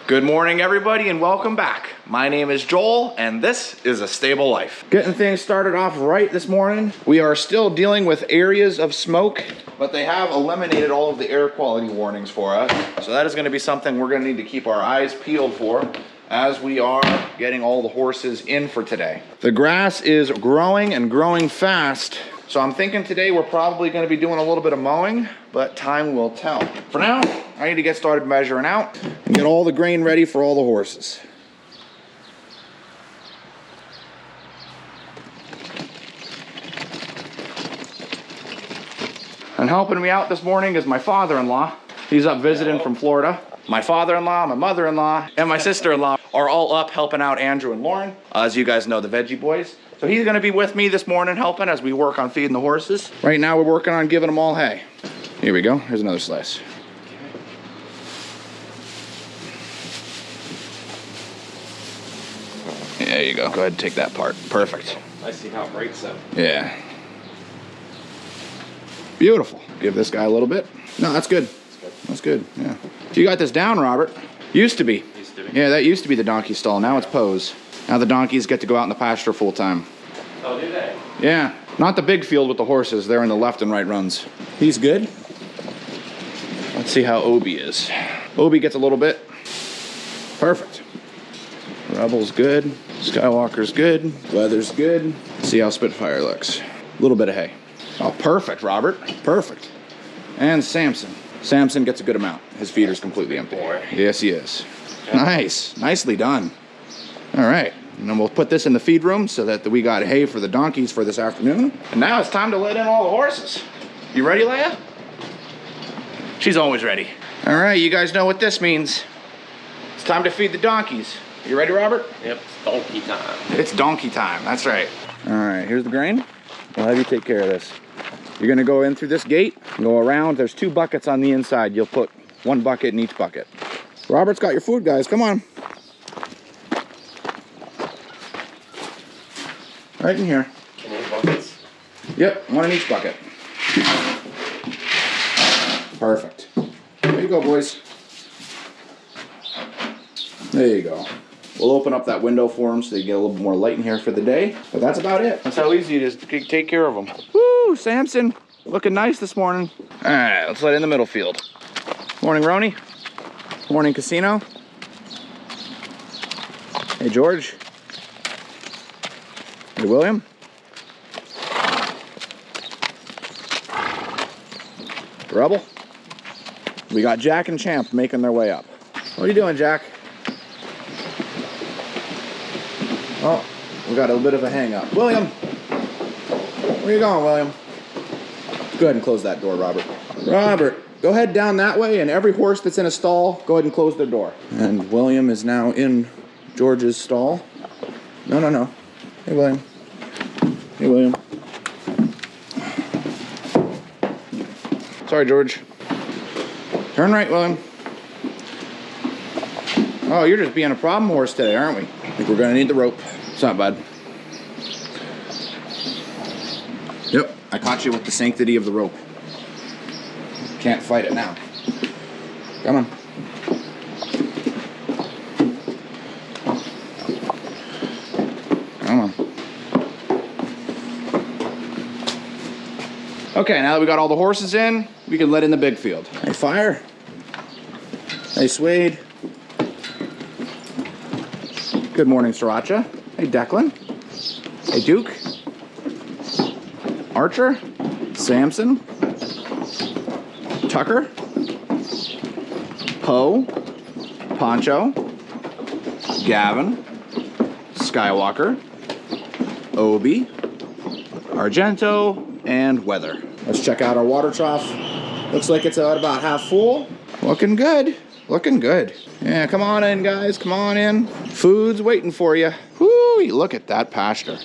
Good morning, everybody, and welcome back. My name is Joel, and this is A Stable Life. Getting things started off right this morning. We are still dealing with areas of smoke, but they have eliminated all of the air quality warnings for us. So that is going to be something we're going to need to keep our eyes peeled for as we are getting all the horses in for today. The grass is growing and growing fast. So I'm thinking today we're probably going to be doing a little bit of mowing, but time will tell. For now, I need to get started measuring out and get all the grain ready for all the horses. And helping me out this morning is my father-in-law. He's up visiting from Florida. My father-in-law, my mother-in-law, and my sister-in-law are all up helping out Andrew and Lauren. As you guys know, the veggie boys. So he's gonna be with me this morning helping as we work on feeding the horses. Right now we're working on giving them all hay. Here we go, here's another slice. There you go, go ahead and take that part. Perfect. I see how it breaks up. Yeah. Beautiful. Give this guy a little bit. No, that's good. That's good, yeah. You got this down, Robert. Used to be. Used to be. Yeah, that used to be the donkey stall. Now it's Pose. Now the donkeys get to go out in the pasture full time. Oh, do they? Yeah, not the big field with the horses. They're in the left and right runs. He's good. Let's see how Obi is. Obi gets a little bit. Perfect. Rebel's good. Skywalker's good. Weather's good. See how Spitfire looks. A little bit of hay. Oh, perfect, Robert. Perfect. And Samson. Samson gets a good amount. His feeder's completely empty. Yes, he is. Okay. Nice. Nicely done. All right. And then we'll put this in the feed room so that we got hay for the donkeys for this afternoon. And now it's time to let in all the horses. You ready, Leia? She's always ready. All right, you guys know what this means. It's time to feed the donkeys. You ready, Robert? Yep, it's donkey time. It's donkey time, that's right. All right, here's the grain. I'll have you take care of this. You're gonna go in through this gate, go around. There's 2 buckets on the inside. You'll put 1 bucket in each bucket. Robert's got your food, guys, come on. Right in here. Buckets? Yep, 1 in each bucket. Perfect. There you go, boys. There you go. We'll open up that window for them so they get a little bit more light in here for the day. But that's about it. That's how easy it is to take care of them. Woo, Samson. Looking nice this morning. All right, let's let in the middle field. Morning, Roni. Morning, Casino. Hey, George. Hey, William. Rebel. We got Jack and Champ making their way up. What are you doing, Jack? Oh, we got a bit of a hang up. William! Where are you going, William? Go ahead and close that door, Robert. Robert, go ahead down that way, and every horse that's in a stall, go ahead and close their door. And William is now in George's stall. No, no, no. Hey, William. Hey, William. Sorry, George. Turn right, William. Oh, you're just being a problem horse today, aren't we? I think we're gonna need the rope. It's not bad. Yep, I caught you with the sanctity of the rope. Can't fight it now. Come on. Come on. Okay, now that we got all the horses in, we can let in the big field. Hey, Fire. Hey, Suede. Good morning, Sriracha. Hey, Declan. Hey, Duke. Archer. Samson. Tucker. Poe. Poncho. Gavin. Skywalker. Obi. Argento. And Weather. Let's check out our water trough. Looks like it's about half full. Looking good. Looking good. Yeah, come on in, guys. Come on in. Food's waiting for you. Whoo, look at that pasture.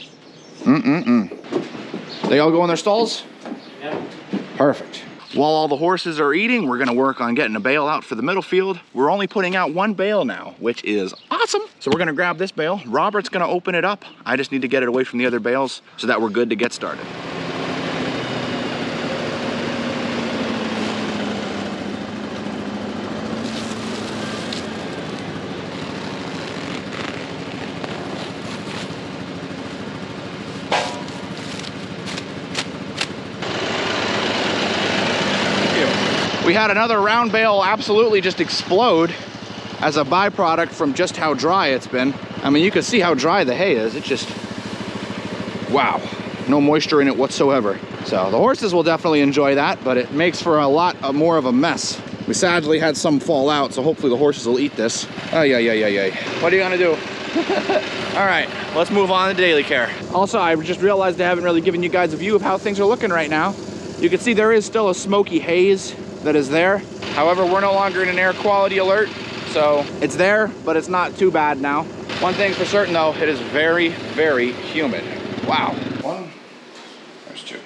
They all go in their stalls? Yep. Perfect. While all the horses are eating, we're gonna work on getting a bale out for the middle field. We're only putting out 1 bale now, which is awesome. So we're gonna grab this bale. Robert's gonna open it up. I just need to get it away from the other bales so that we're good to get started. We had another round bale absolutely just explode as a byproduct from just how dry it's been. I mean, you can see how dry the hay is. It's just, wow, no moisture in it whatsoever. So the horses will definitely enjoy that, but it makes for a lot more of a mess. We sadly had some fall out, so hopefully the horses will eat this. Oh, yeah. What are you gonna do? All right, let's move on to daily care. Also, I just realized I haven't really given you guys a view of how things are looking right now. You can see there is still a smoky haze that is there. However, we're no longer in an air quality alert, so it's there, but it's not too bad now. One thing for certain though, it is very, very humid. Wow. One, there's two.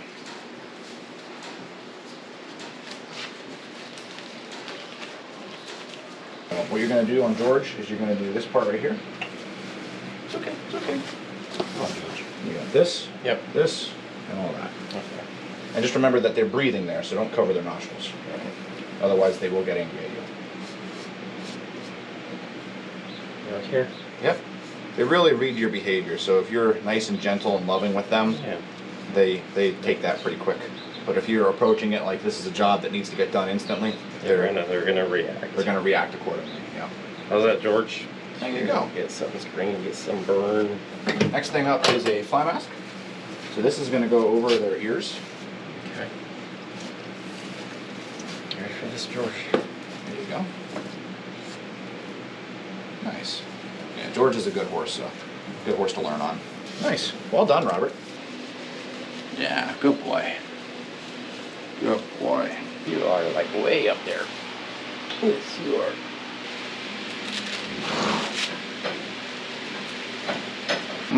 What you're gonna do on George is you're gonna do this part right here. It's okay, it's okay. Come on, George. You got this, Yep. this, and all that. Okay. And just remember that they're breathing there, so don't cover their nostrils. Otherwise, they will get angry at you. Right here? Yep. They really read your behavior, so if you're nice and gentle and loving with them, Yeah. they take that pretty quick. But if you're approaching it like this is a job that needs to get done instantly, They're gonna react. They're gonna react accordingly. Yeah. How's that, George? There you go. Get sunscreen, get some burn. Next thing up is a fly mask. So this is gonna go over their ears. Okay. Ready for this, George? There you go. Nice. Yeah, George is a good horse, so good horse to learn on. Nice. Well done, Robert. Yeah, good boy. Good boy. You are like way up there. Yes, you are.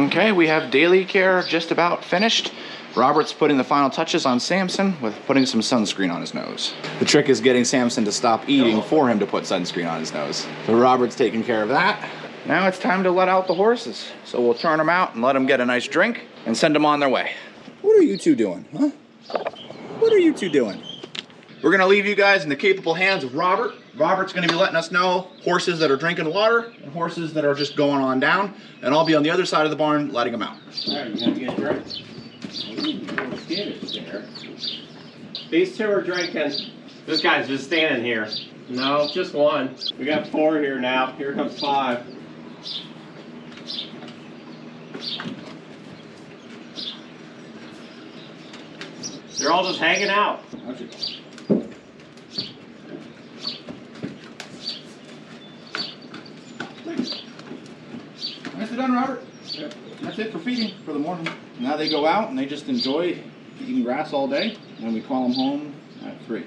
Okay, we have daily care just about finished. Robert's putting the final touches on Samson with putting some sunscreen on his nose. The trick is getting Samson to stop eating for him to put sunscreen on his nose. So Robert's taking care of that. Now it's time to let out the horses. So we'll turn them out and let them get a nice drink and send them on their way. What are you two doing, huh? What are you two doing? We're gonna leave you guys in the capable hands of Robert. Robert's gonna be letting us know horses that are drinking water and horses that are just going on down. And I'll be on the other side of the barn letting them out. All right, you gonna get a drink? Ooh, skin is there. These two are drinking. This guy's just standing here. No, just one. We got 4 here now. Here comes 5. They're all just hanging out. Nicely done, Robert. Yep. That's it for feeding for the morning. Now they go out and they just enjoy eating grass all day, and we call them home at 3.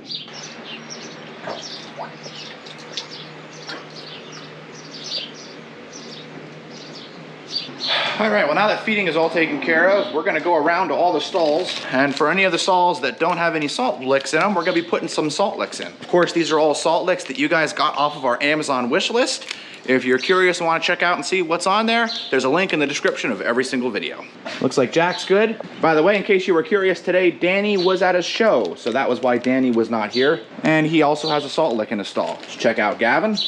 All right, well now that feeding is all taken care of, we're gonna go around to all the stalls, and for any of the stalls that don't have any salt licks in them, we're gonna be putting some salt licks in. Of course, these are all salt licks that you guys got off of our Amazon wish list. If you're curious and wanna check out and see what's on there, there's a link in the description of every single video. Looks like Jack's good. By the way, in case you were curious today, Danny was at a show, so that was why Danny was not here. And he also has a salt lick in his stall. Let's check out Gavin.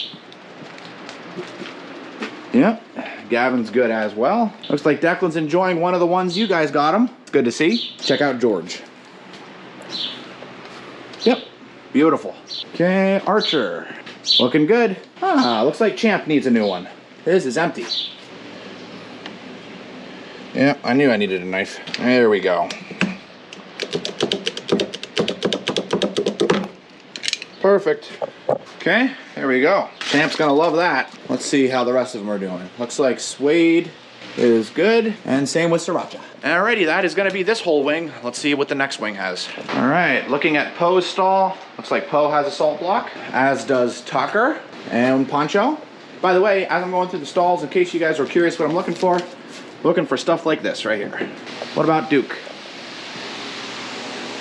Yep, Gavin's good as well. Looks like Declan's enjoying one of the ones you guys got him. It's good to see. Check out George. Yep, beautiful. Okay, Archer. Looking good. Ah, looks like Champ needs a new one. His is empty. Yeah, I knew I needed a knife. There we go. Perfect. Okay, there we go. Champ's gonna love that. Let's see how the rest of them are doing. Looks like Suede is good, and same with Sriracha. Alrighty, that is gonna be this whole wing. Let's see what the next wing has. All right, looking at Poe's stall, looks like Poe has a salt block, as does Tucker and Poncho. By the way, as I'm going through the stalls, in case you guys are curious what I'm looking for stuff like this right here. What about Duke?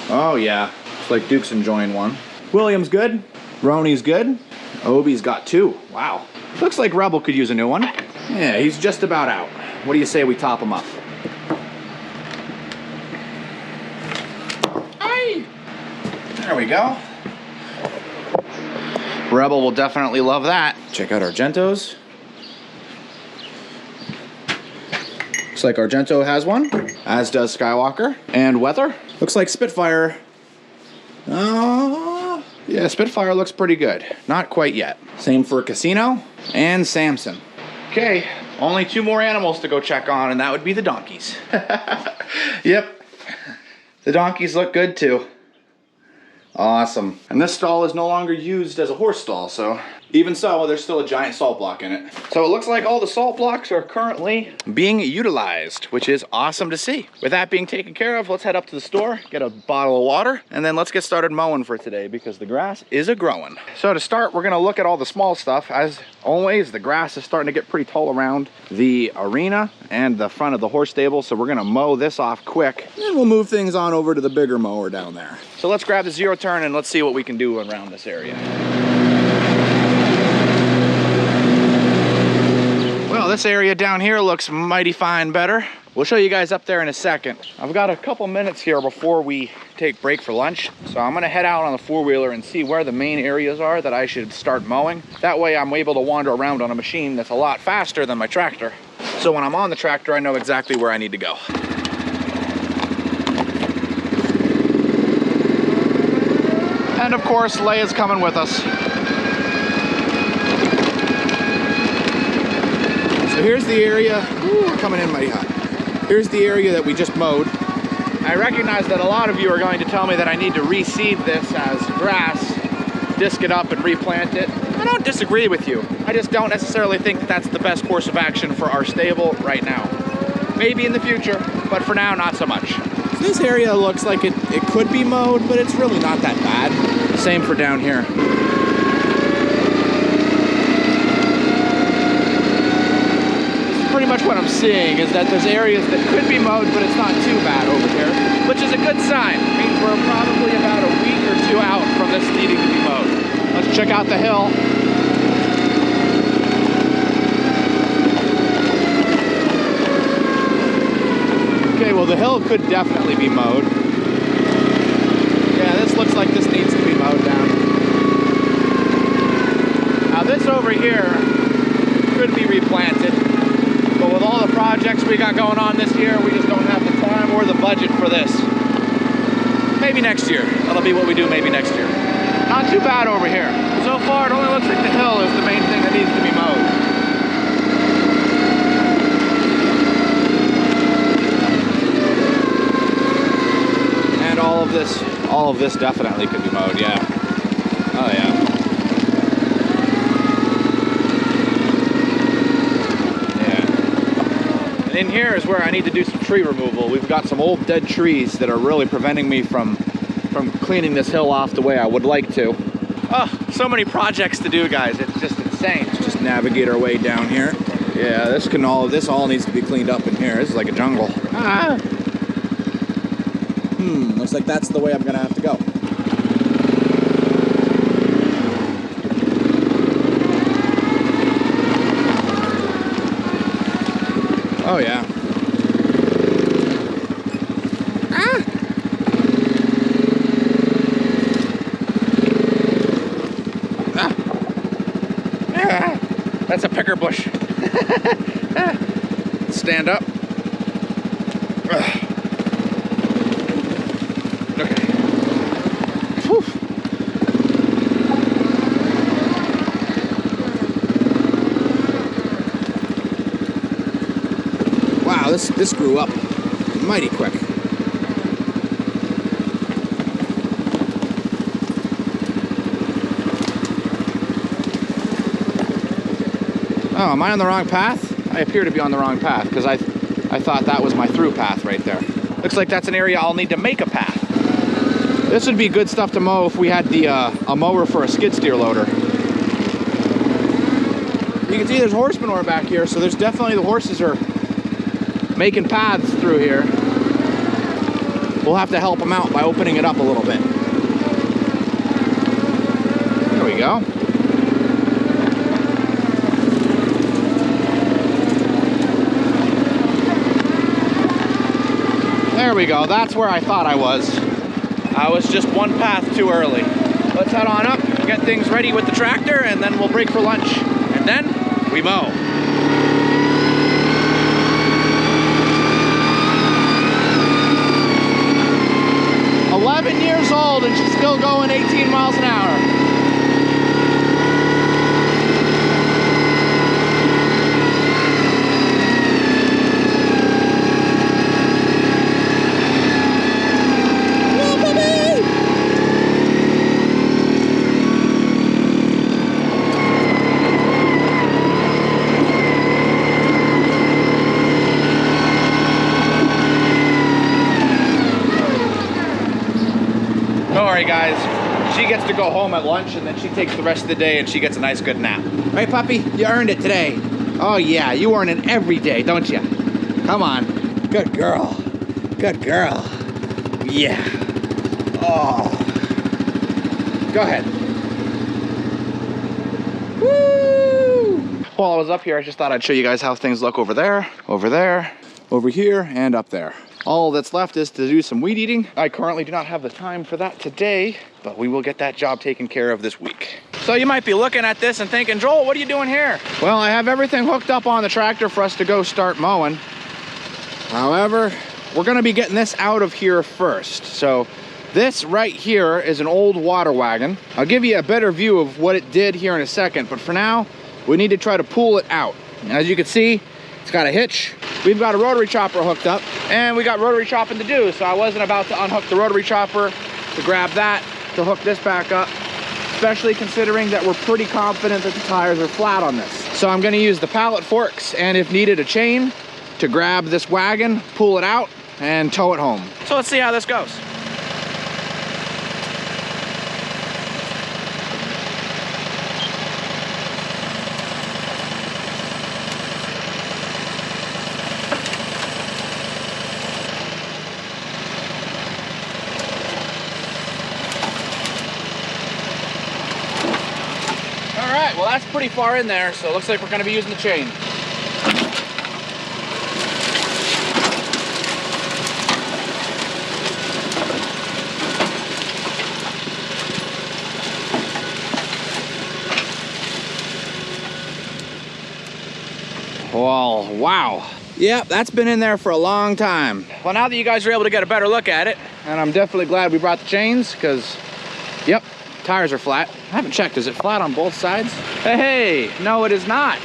Oh yeah, looks like Duke's enjoying one. William's good. Roni's good. Obi's got 2. Wow. Looks like Rebel could use a new one. Yeah, he's just about out. What do you say we top him up? Hey! There we go. Rebel will definitely love that. Check out Argento's. Looks like Argento has one, as does Skywalker. And Weather. Looks like Spitfire. Yeah, Spitfire looks pretty good. Not quite yet. Same for Casino and Samson. Okay, only 2 more animals to go check on, and that would be the donkeys. Yep, the donkeys look good too. Awesome. And this stall is no longer used as a horse stall, so even so, there's still a giant salt block in it. So it looks like all the salt blocks are currently being utilized, which is awesome to see. With that being taken care of, let's head up to the store, get a bottle of water, and then let's get started mowing for today because the grass is a-growing. So to start, we're gonna look at all the small stuff. As always, the grass is starting to get pretty tall around the arena and the front of the horse stable, so we're gonna mow this off quick, and then we'll move things on over to the bigger mower down there. So let's grab the 0 turn and let's see what we can do around this area. Well, this area down here looks mighty fine better. We'll show you guys up there in a second. I've got a couple minutes here before we take break for lunch, so I'm gonna head out on the 4-wheeler and see where the main areas are that I should start mowing. That way I'm able to wander around on a machine that's a lot faster than my tractor. So when I'm on the tractor, I know exactly where I need to go. And of course, Leia's coming with us. So here's the area, ooh, we're coming in mighty hot. Here's the area that we just mowed. I recognize that a lot of you are going to tell me that I need to reseed this as grass, disc it up and replant it. I don't disagree with you. I just don't necessarily think that that's the best course of action for our stable right now. Maybe in the future, but for now, not so much. So this area looks like it could be mowed, but it's really not that bad. Same for down here. Pretty much what I'm seeing is that there's areas that could be mowed, but it's not too bad over here, which is a good sign. It means we're probably about a week or 2 out from this needing to be mowed. Let's check out the hill. Okay, well the hill could definitely be mowed. Yeah, this looks like this needs to be mowed down. Now this over here could be replanted. But with all the projects we got going on this year, we just don't have the time or the budget for this. Maybe next year. That'll be what we do maybe next year. Not too bad over here. So far, it only looks like the hill is the main thing that needs to be mowed. And all of this definitely could be mowed, yeah. Oh yeah. In here is where I need to do some tree removal. We've got some old dead trees that are really preventing me from cleaning this hill off the way I would like to. Oh, so many projects to do, guys. It's just insane. Let's just navigate our way down here. Yeah, this all needs to be cleaned up in here. This is like a jungle. Ah. Looks like that's the way I'm gonna have to go. Oh yeah. Ah. Ah. Ah. That's a pecker bush. Ah. Stand up. Ugh. Okay. Whew. Wow, this grew up mighty quick. Oh, am I on the wrong path? I appear to be on the wrong path because I thought that was my through path right there. Looks like that's an area I'll need to make a path. This would be good stuff to mow if we had a mower for a skid steer loader. You can see there's horse manure back here, so there's definitely the horses are making paths through here. We'll have to help them out by opening it up a little bit. There we go. There we go. That's where I thought I was. I was just one path too early. Let's head on up, get things ready with the tractor, and then we'll break for lunch. And then we mow. "11 years old old and she's still going 18 miles an hour. Guys, she gets to go home at lunch and then she takes the rest of the day and she gets a nice good nap. Right, puppy? You earned it today. Oh yeah, you earn it every day, don't you? Come on. Good girl. Good girl. Yeah. Oh. Go ahead. Woo! While I was up here, I just thought I'd show you guys how things look over there, over here, and up there. All that's left is to do some weed eating. I currently do not have the time for that today, but we will get that job taken care of this week. So you might be looking at this and thinking, Joel, what are you doing here? Well, I have everything hooked up on the tractor for us to go start mowing. However, we're gonna be getting this out of here first. So this right here is an old water wagon. I'll give you a better view of what it did here in a second, but for now, we need to try to pull it out. As you can see, it's got a hitch. We've got a rotary chopper hooked up, and we got rotary chopping to do, so I wasn't about to unhook the rotary chopper to grab that, to hook this back up, especially considering that we're pretty confident that the tires are flat on this. So I'm gonna use the pallet forks, and if needed, a chain to grab this wagon, pull it out, and tow it home. So let's see how this goes. Well, that's pretty far in there, so it looks like we're going to be using the chain. Well, wow. Yep, that's been in there for a long time. Well, now that you guys are able to get a better look at it, and I'm definitely glad we brought the chains, because, yep, tires are flat. I haven't checked, is it flat on both sides? Hey, no it is not.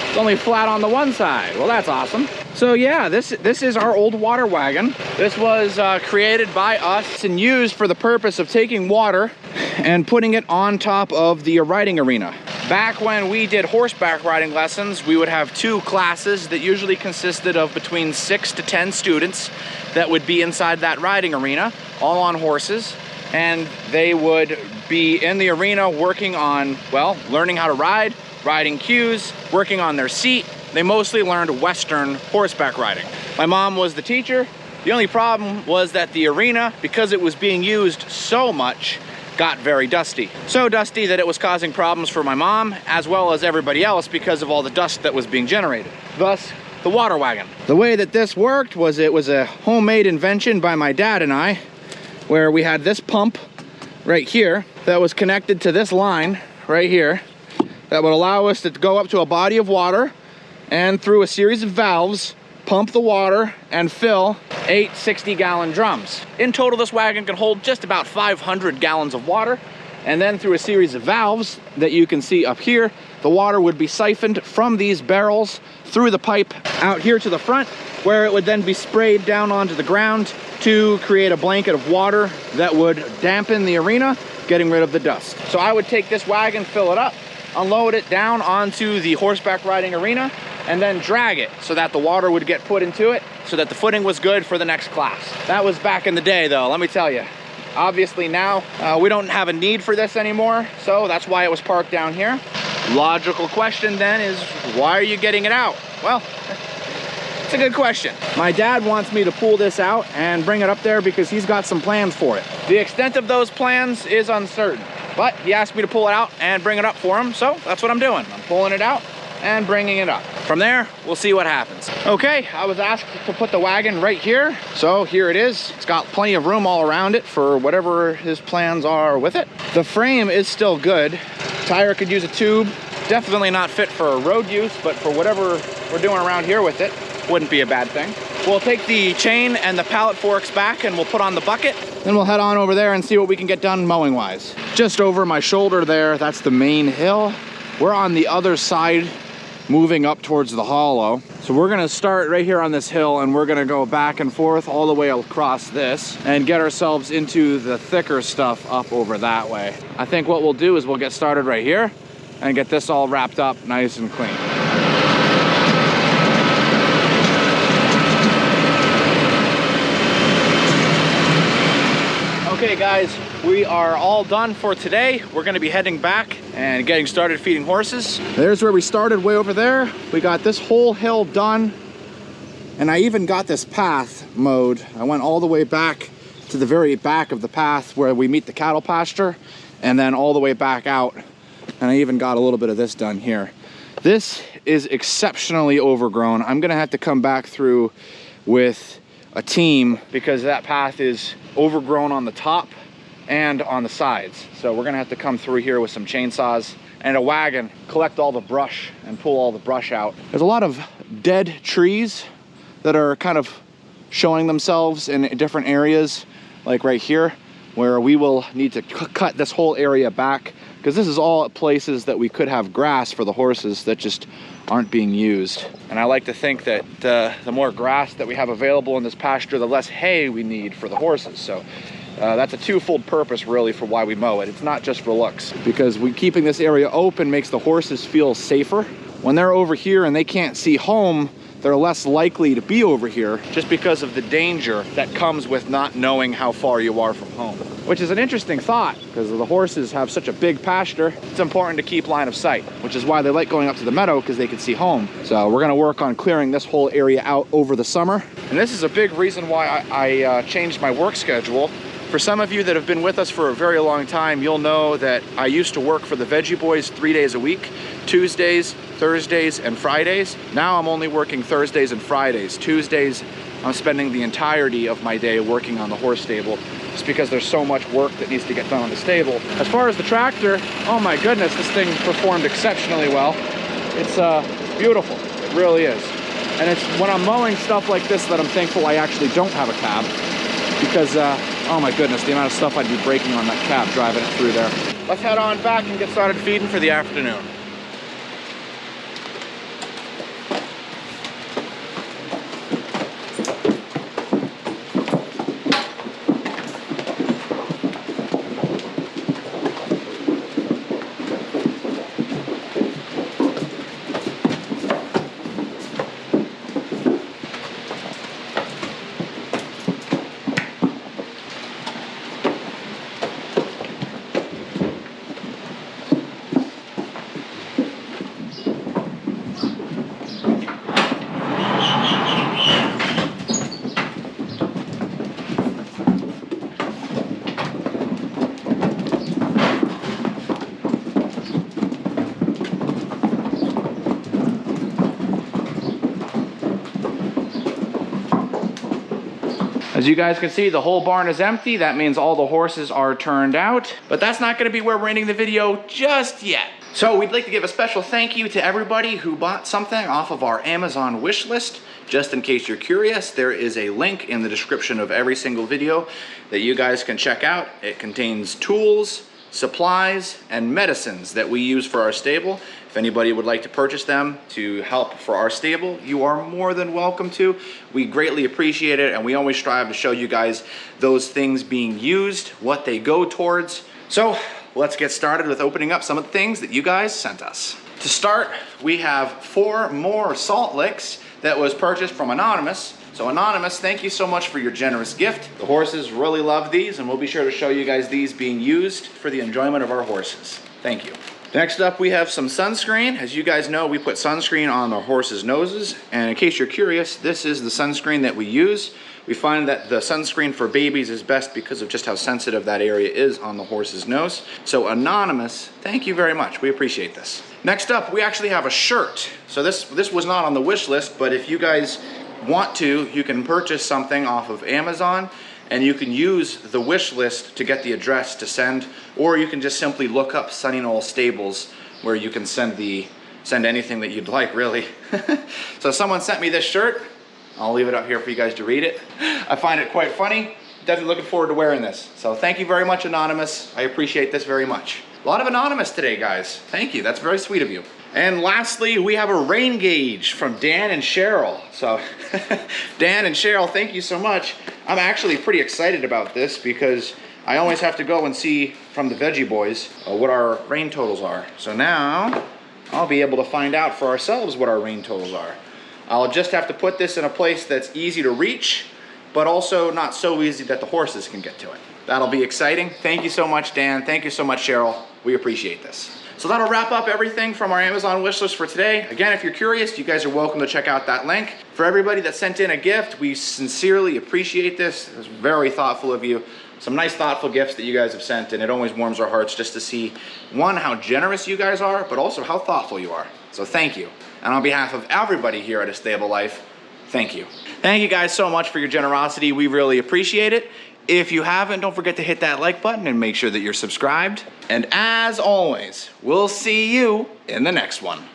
It's only flat on the one side. Well, that's awesome. So yeah, this is our old water wagon. This was created by us and used for the purpose of taking water and putting it on top of the riding arena. Back when we did horseback riding lessons, we would have two classes that usually consisted of between 6 to 10 students that would be inside that riding arena, all on horses. And they would be in the arena working on, well, learning how to ride, riding cues, working on their seat. They mostly learned Western horseback riding. My mom was the teacher. The only problem was that the arena, because it was being used so much, got very dusty. So dusty that it was causing problems for my mom, as well as everybody else because of all the dust that was being generated. Thus, the water wagon. The way that this worked was it was a homemade invention by my dad and I, where we had this pump right here that was connected to this line right here that would allow us to go up to a body of water and through a series of valves pump the water and fill 8 60-gallon drums. In total, this wagon can hold just about 500 gallons of water, and then through a series of valves that you can see up here, the water would be siphoned from these barrels through the pipe out here to the front, where it would then be sprayed down onto the ground to create a blanket of water that would dampen the arena, getting rid of the dust. So I would take this wagon, fill it up, unload it down onto the horseback riding arena, and then drag it so that the water would get put into it so that the footing was good for the next class. That was back in the day though, let me tell you. Obviously now, we don't have a need for this anymore, so that's why it was parked down here. Logical question then is, why are you getting it out? Well, it's a good question. My dad wants me to pull this out and bring it up there because he's got some plans for it. The extent of those plans is uncertain, but he asked me to pull it out and bring it up for him, so that's what I'm doing. I'm pulling it out and bringing it up. From there, we'll see what happens. Okay, I was asked to put the wagon right here, so here it is. It's got plenty of room all around it for whatever his plans are with it. The frame is still good. Tire could use a tube. Definitely not fit for road use, but for whatever we're doing around here with it, wouldn't be a bad thing. We'll take the chain and the pallet forks back and we'll put on the bucket. Then we'll head on over there and see what we can get done mowing wise. Just over my shoulder there, that's the main hill. We're on the other side, moving up towards the hollow. So we're gonna start right here on this hill and we're gonna go back and forth all the way across this and get ourselves into the thicker stuff up over that way. I think what we'll do is we'll get started right here and get this all wrapped up nice and clean. Okay guys, we are all done for today. We're gonna be heading back and getting started feeding horses. There's where we started, way over there. We got this whole hill done. And I even got this path mowed. I went all the way back to the very back of the path where we meet the cattle pasture, and then all the way back out. And I even got a little bit of this done here. This is exceptionally overgrown. I'm gonna have to come back through with a team because that path is overgrown on the top and on the sides. So we're gonna have to come through here with some chainsaws and a wagon, collect all the brush and pull all the brush out. There's a lot of dead trees that are kind of showing themselves in different areas, like right here, where we will need to cut this whole area back because this is all places that we could have grass for the horses that just aren't being used. And I like to think that the more grass that we have available in this pasture, the less hay we need for the horses. So that's a twofold purpose really for why we mow it. It's not just for looks, because keeping this area open makes the horses feel safer. When they're over here and they can't see home, they're less likely to be over here just because of the danger that comes with not knowing how far you are from home. Which is an interesting thought, because the horses have such a big pasture. It's important to keep line of sight, which is why they like going up to the meadow, because they can see home. So we're gonna work on clearing this whole area out over the summer. And this is a big reason why I changed my work schedule. For some of you that have been with us for a very long time, you'll know that I used to work for the Veggie Boys 3 days a week, Tuesdays, Thursdays, and Fridays. Now I'm only working Thursdays and Fridays. Tuesdays, I'm spending the entirety of my day working on the horse stable, just because there's so much work that needs to get done on the stable. As far as the tractor, oh my goodness, this thing performed exceptionally well. It's beautiful, it really is. And it's when I'm mowing stuff like this that I'm thankful I actually don't have a cab, because oh my goodness, the amount of stuff I'd be breaking on that cab driving it through there. Let's head on back and get started feeding for the afternoon. As you guys can see, the whole barn is empty. That means all the horses are turned out, but that's not gonna be where we're ending the video just yet. So we'd like to give a special thank you to everybody who bought something off of our Amazon wish list. Just in case you're curious, there is a link in the description of every single video that you guys can check out. It contains tools, supplies, and medicines that we use for our stable. If anybody would like to purchase them to help for our stable, you are more than welcome to. We greatly appreciate it, and we always strive to show you guys those things being used, what they go towards. So let's get started with opening up some of the things that you guys sent us. To start, we have 4 more salt licks that was purchased from Anonymous. So Anonymous, thank you so much for your generous gift. The horses really love these, and we'll be sure to show you guys these being used for the enjoyment of our horses. Thank you. Next up, we have some sunscreen. As you guys know, we put sunscreen on the horses' noses, and in case you're curious, this is the sunscreen that we use. We find that the sunscreen for babies is best because of just how sensitive that area is on the horse's nose. So Anonymous, thank you very much. We appreciate this. Next up, we actually have a shirt. So this was not on the wish list, but if you guys want to, you can purchase something off of Amazon, and you can use the wish list to get the address to send, or you can just simply look up Sunny Knoll Stables, where you can send anything that you'd like, really. So someone sent me this shirt. I'll leave it up here for you guys to read it. I find it quite funny. Definitely looking forward to wearing this. So thank you very much, Anonymous. I appreciate this very much. A lot of Anonymous today, guys. Thank you, that's very sweet of you. And lastly, we have a rain gauge from Dan and Cheryl. So Dan and Cheryl, thank you so much. I'm actually pretty excited about this because I always have to go and see from the Veggie Boys what our rain totals are. So now I'll be able to find out for ourselves what our rain totals are. I'll just have to put this in a place that's easy to reach, but also not so easy that the horses can get to it. That'll be exciting. Thank you so much, Dan. Thank you so much, Cheryl. We appreciate this. So that'll wrap up everything from our Amazon wish list for today. Again, if you're curious, you guys are welcome to check out that link. For everybody that sent in a gift, we sincerely appreciate this. It was very thoughtful of you. Some nice thoughtful gifts that you guys have sent, and it always warms our hearts just to see, one, how generous you guys are, but also how thoughtful you are. So thank you. And on behalf of everybody here at A Stable Life, thank you. Thank you guys so much for your generosity. We really appreciate it. If you haven't, don't forget to hit that like button and make sure that you're subscribed. And as always, we'll see you in the next one.